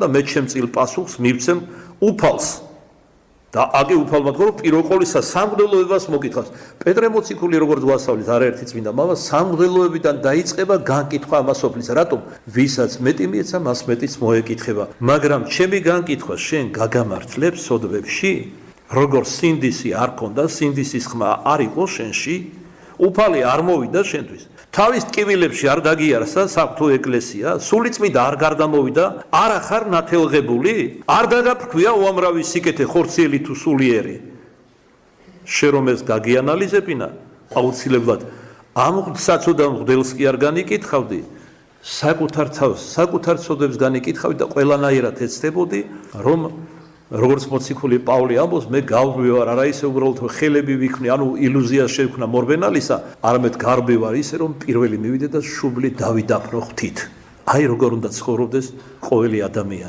და მე ჩემწილ პასუხს მივცემ უფალს. და აგი უფალმა თქვა, რომ პირველ ყოვლისა სამღვდელოებას მოგითხავს. პეტრე მოციქული როგორც გვასწავლის არაერთი წმინდა მამა სამღვდელოებიდან დაიწყება განკითხვა ამასოფლის. რატომ? ვისაც მეტი მიეცა, მას მეტიც მოეკითხება. მაგრამ ჩემი განკითხვა შენ გაგამართლებს სოდვებში? როგორ სინდისი არ ქონდა, სინდისის ხმა არ იყო შენში? უფალი არ მოვიდა შენთვის. თავის ტკივილებში არ დაგიარსა საფრთხო ეკლესია, სულიწმიდა არ გარდამოვიდა, არ ახარ ნათელღებული, არ დაგაფრქვია უამრავი სიკეთე ხორციელი თუ სულიერი. შენ რომ ეს გაგიანალიზებინა, აუცილებლად ამ საწოდამ მღვდელს კი არ განიკითხავდი, საკუთარ თავს, საკუთარ ცოდვებს განიკითხავდი და ყველანაირად ეცდებოდი, რომ როგორც მოციქული პავლე ამბობს, მე გავბი ვარ, არა ისე უბრალოდ ხელები ვიქნი, ანუ ილუზია შევქნა მორბენალისა, არამედ გარბი ვარ ისე, რომ პირველი მივიდე და შუბლი დავიდაფრო ღვთით. აი როგორ უნდა ცხოვრობდეს ყოველი ადამიანი.